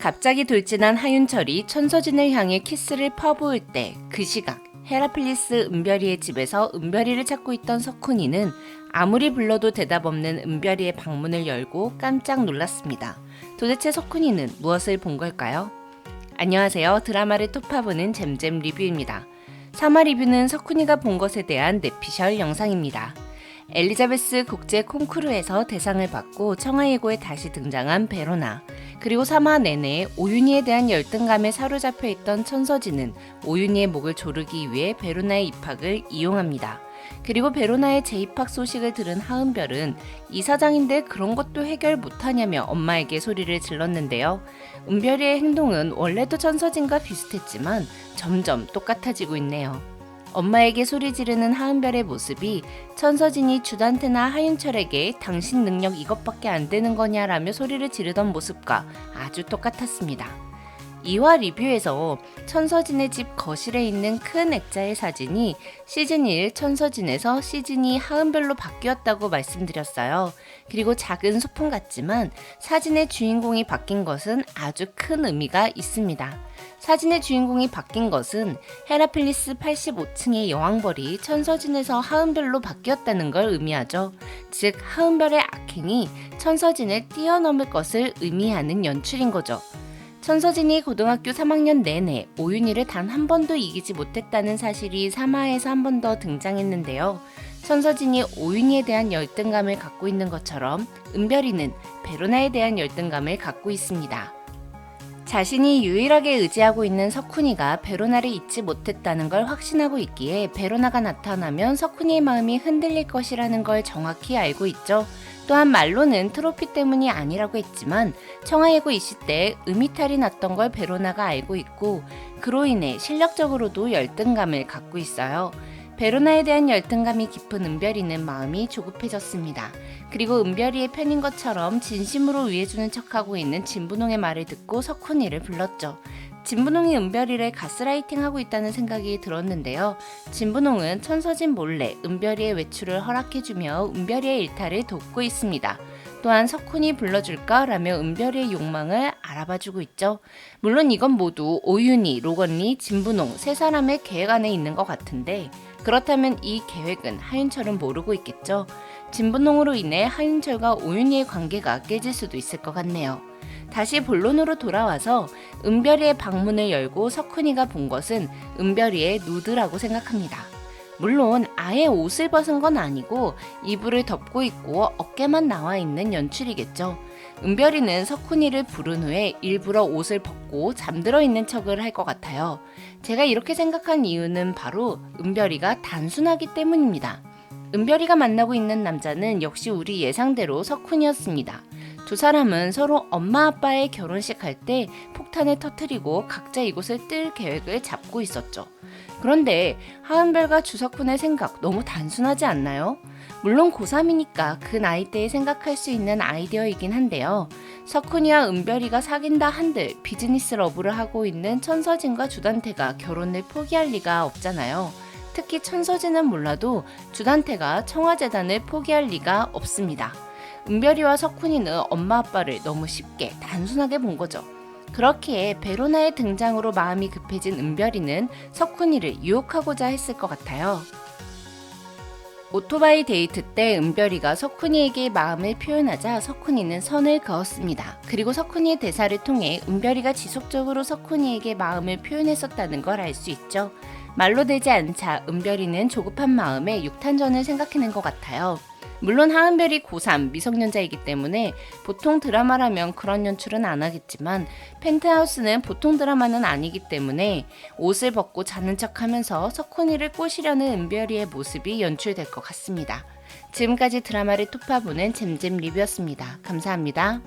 갑자기 돌진한 하윤철이 천서진을 향해 키스를 퍼부을 때 그 시각 헤라플리스 은별이의 집에서 은별이를 찾고 있던 석훈이는 아무리 불러도 대답 없는 은별이의 방문을 열고 깜짝 놀랐습니다. 도대체 석훈이는 무엇을 본 걸까요? 안녕하세요. 드라마를 톱파보는 잼잼 리뷰입니다. 3화 리뷰는 석훈이가 본 것에 대한 내피셜 영상입니다. 엘리자베스 국제 콩쿠르에서 대상을 받고 청하예고에 다시 등장한 베로나, 그리고 3화 내내 오윤희에 대한 열등감에 사로잡혀 있던 천서진은 오윤희의 목을 조르기 위해 베로나의 입학을 이용합니다. 그리고 베로나의 재입학 소식을 들은 하은별은 이사장인데 그런 것도 해결 못하냐며 엄마에게 소리를 질렀는데요. 은별이의 행동은 원래도 천서진과 비슷했지만 점점 똑같아지고 있네요. 엄마에게 소리 지르는 하은별의 모습이 천서진이 주단태나 하윤철에게 당신 능력 이것밖에 안 되는 거냐라며 소리를 지르던 모습과 아주 똑같았습니다. 2화 리뷰에서 천서진의 집 거실에 있는 큰 액자의 사진이 시즌1 천서진에서 시즌2 하은별로 바뀌었다고 말씀드렸어요. 그리고 작은 소품 같지만 사진의 주인공이 바뀐 것은 아주 큰 의미가 있습니다. 사진의 주인공이 바뀐 것은 헤라플리스 85층의 여왕벌이 천서진에서 하은별로 바뀌었다는 걸 의미하죠. 즉 하은별의 악행이 천서진을 뛰어넘을 것을 의미하는 연출인 거죠. 천서진이 고등학교 3학년 내내 오윤희를 단 한 번도 이기지 못했다는 사실이 3화에서 한 번 더 등장했는데요. 천서진이 오윤희에 대한 열등감을 갖고 있는 것처럼 은별이는 베로나에 대한 열등감을 갖고 있습니다. 자신이 유일하게 의지하고 있는 석훈이가 베로나를 잊지 못했다는 걸 확신하고 있기에 베로나가 나타나면 석훈이의 마음이 흔들릴 것이라는 걸 정확히 알고 있죠. 또한 말로는 트로피 때문이 아니라고 했지만 청하예고 이시 때 음이탈이 났던 걸 베로나가 알고 있고 그로 인해 실력적으로도 열등감을 갖고 있어요. 베로나에 대한 열등감이 깊은 은별이는 마음이 조급해졌습니다. 그리고 은별이의 편인 것처럼 진심으로 위해주는 척하고 있는 진분홍의 말을 듣고 석훈이를 불렀죠. 진분홍이 은별이를 가스라이팅하고 있다는 생각이 들었는데요. 진분홍은 천서진 몰래 은별이의 외출을 허락해주며 은별이의 일탈을 돕고 있습니다. 또한 석훈이 불러줄까? 라며 은별이의 욕망을 알아봐주고 있죠. 물론 이건 모두 오윤희, 로건리, 진분홍 세 사람의 계획 안에 있는 것 같은데 그렇다면 이 계획은 하윤철은 모르고 있겠죠. 진분홍으로 인해 하윤철과 오윤희의 관계가 깨질 수도 있을 것 같네요. 다시 본론으로 돌아와서 은별이의 방문을 열고 석훈이가 본 것은 은별이의 누드라고 생각합니다. 물론 아예 옷을 벗은 건 아니고 이불을 덮고 있고 어깨만 나와 있는 연출이겠죠. 은별이는 석훈이를 부른 후에 일부러 옷을 벗고 잠들어 있는 척을 할 것 같아요. 제가 이렇게 생각한 이유는 바로 은별이가 단순하기 때문입니다. 은별이가 만나고 있는 남자는 역시 우리 예상대로 석훈이었습니다. 두 사람은 서로 엄마 아빠의 결혼식 할 때 폭탄을 터뜨리고 각자 이곳을 뜰 계획을 잡고 있었죠. 그런데 하은별과 주석훈의 생각 너무 단순하지 않나요? 물론 고3이니까 그 나이대에 생각할 수 있는 아이디어이긴 한데요. 석훈이와 은별이가 사귄다 한들 비즈니스 러브를 하고 있는 천서진과 주단태가 결혼을 포기할 리가 없잖아요. 특히 천서진은 몰라도 주단태가 청와재단을 포기할 리가 없습니다. 은별이와 석훈이는 엄마 아빠를 너무 쉽게 단순하게 본 거죠. 그렇기에 베로나의 등장으로 마음이 급해진 은별이는 석훈이를 유혹하고자 했을 것 같아요. 오토바이 데이트 때 은별이가 석훈이에게 마음을 표현하자 석훈이는 선을 그었습니다. 그리고 석훈이의 대사를 통해 은별이가 지속적으로 석훈이에게 마음을 표현했었다는 걸 알 수 있죠. 말로 되지 않자 은별이는 조급한 마음에 육탄전을 생각해낸 것 같아요. 물론 하은별이 고3 미성년자이기 때문에 보통 드라마라면 그런 연출은 안 하겠지만 펜트하우스는 보통 드라마는 아니기 때문에 옷을 벗고 자는 척하면서 석훈이를 꼬시려는 은별이의 모습이 연출될 것 같습니다. 지금까지 드라마를 톱파보는 잼잼 리뷰였습니다. 감사합니다.